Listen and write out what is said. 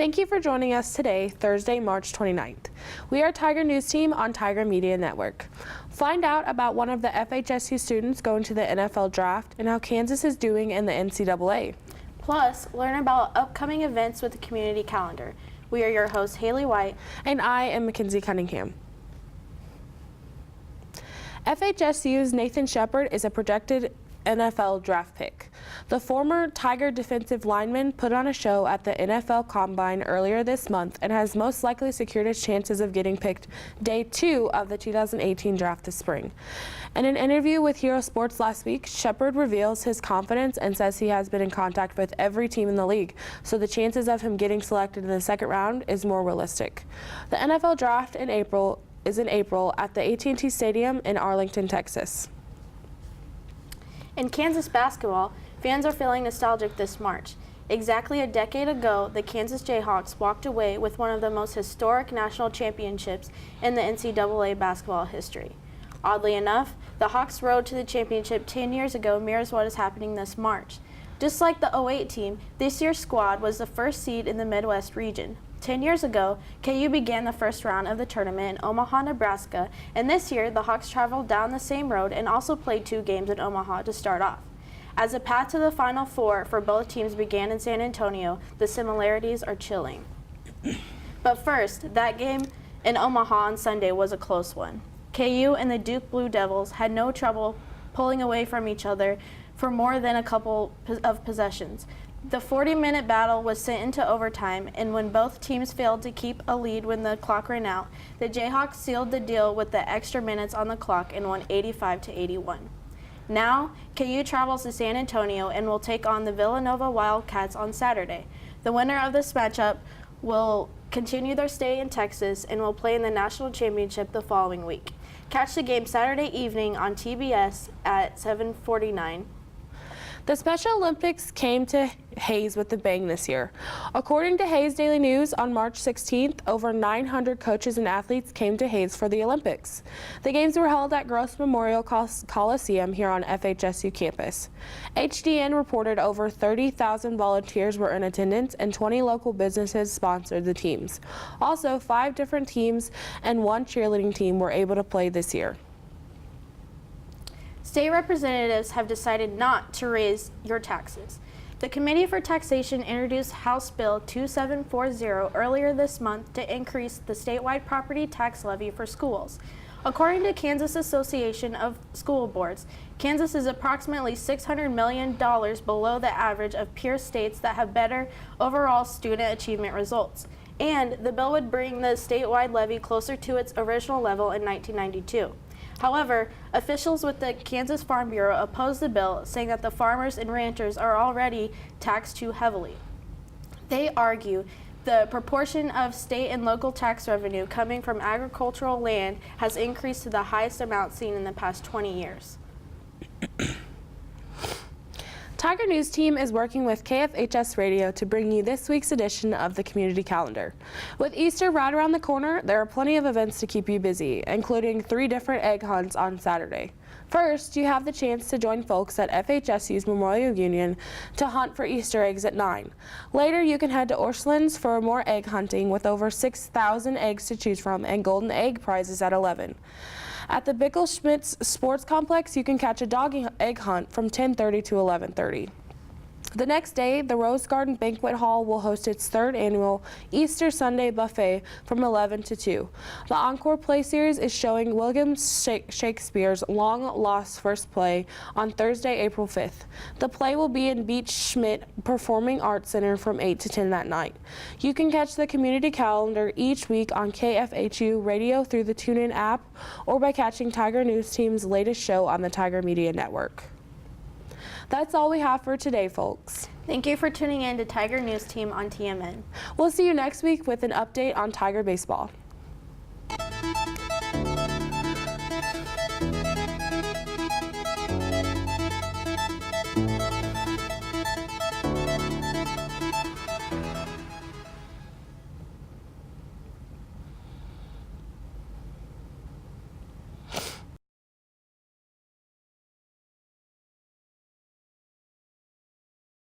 Thank you for joining us today, Thursday, March 29th. We are Tiger News Team on Tiger Media Network. Find out about one of the FHSU students going to the NFL Draft and how Kansas is doing in the NCAA. Plus, learn about upcoming events with the community calendar. We are your hosts, Haley White. And I am Mackenzie Cunningham. FHSU's Nathan Shepard is a projected NFL draft pick. The former Tiger defensive lineman put on a show at the NFL Combine earlier this month and has most likely secured his chances of getting picked day 2 of the 2018 draft this spring. In an interview with Hero Sports last week, Shepard reveals his confidence and says he has been in contact with every team in the league, so the chances of him getting selected in the second round is more realistic. The NFL draft is in April at the AT&T Stadium in Arlington, Texas. In Kansas basketball, fans are feeling nostalgic this March. Exactly a decade ago, the Kansas Jayhawks walked away with one of the most historic national championships in the NCAA basketball history. Oddly enough, the Hawks' road to the championship 10 years ago mirrors what is happening this March. Just like the '08 team, this year's squad was the first seed in the Midwest region. 10 years ago, KU began the first round of the tournament in Omaha, Nebraska, and this year the Hawks traveled down the same road and also played 2 games in Omaha to start off. As the path to the Final Four for both teams began in San Antonio, the similarities are chilling. But first, that game in Omaha on Sunday was a close one. KU and the Duke Blue Devils had no trouble pulling away from each other for more than a couple of possessions. The 40-minute battle was sent into overtime, and when both teams failed to keep a lead when the clock ran out, the Jayhawks sealed the deal with the extra minutes on the clock and won 85-81. Now, KU travels to San Antonio and will take on the Villanova Wildcats on Saturday. The winner of this matchup will continue their stay in Texas and will play in the national championship the following week. Catch the game Saturday evening on TBS at 7:49. The Special Olympics came to Hayes with a bang this year. According to Hayes Daily News, on March 16th, over 900 coaches and athletes came to Hayes for the Olympics. The games were held at Gross Memorial Coliseum here on FHSU campus. HDN reported over 30,000 volunteers were in attendance and 20 local businesses sponsored the teams. Also, 5 different teams and 1 cheerleading team were able to play this year. State representatives have decided not to raise your taxes. The Committee for Taxation introduced House Bill 2740 earlier this month to increase the statewide property tax levy for schools. According to Kansas Association of School Boards, Kansas is approximately $600 million below the average of peer states that have better overall student achievement results. And the bill would bring the statewide levy closer to its original level in 1992. However, officials with the Kansas Farm Bureau opposed the bill, saying that the farmers and ranchers are already taxed too heavily. They argue the proportion of state and local tax revenue coming from agricultural land has increased to the highest amount seen in the past 20 years. Tiger News Team is working with KFHS Radio to bring you this week's edition of the Community Calendar. With Easter right around the corner, there are plenty of events to keep you busy, including 3 different egg hunts on Saturday. First, you have the chance to join folks at FHSU's Memorial Union to hunt for Easter eggs at 9. Later, you can head to Orchlands for more egg hunting with over 6,000 eggs to choose from and golden egg prizes at 11. At the Bickelschmidt's Sports Complex, you can catch a dog egg hunt from 10:30 to 11:30. The next day, the Rose Garden Banquet Hall will host its 3rd annual Easter Sunday buffet from 11 to 2. The Encore Play Series is showing William Shakespeare's long-lost first play on Thursday, April 5th. The play will be in Beach Schmidt Performing Arts Center from 8 to 10 that night. You can catch the community calendar each week on KFHU Radio through the TuneIn app or by catching Tiger News Team's latest show on the Tiger Media Network. That's all we have for today, folks. Thank you for tuning in to Tiger News Team on TMN. We'll see you next week with an update on Tiger baseball.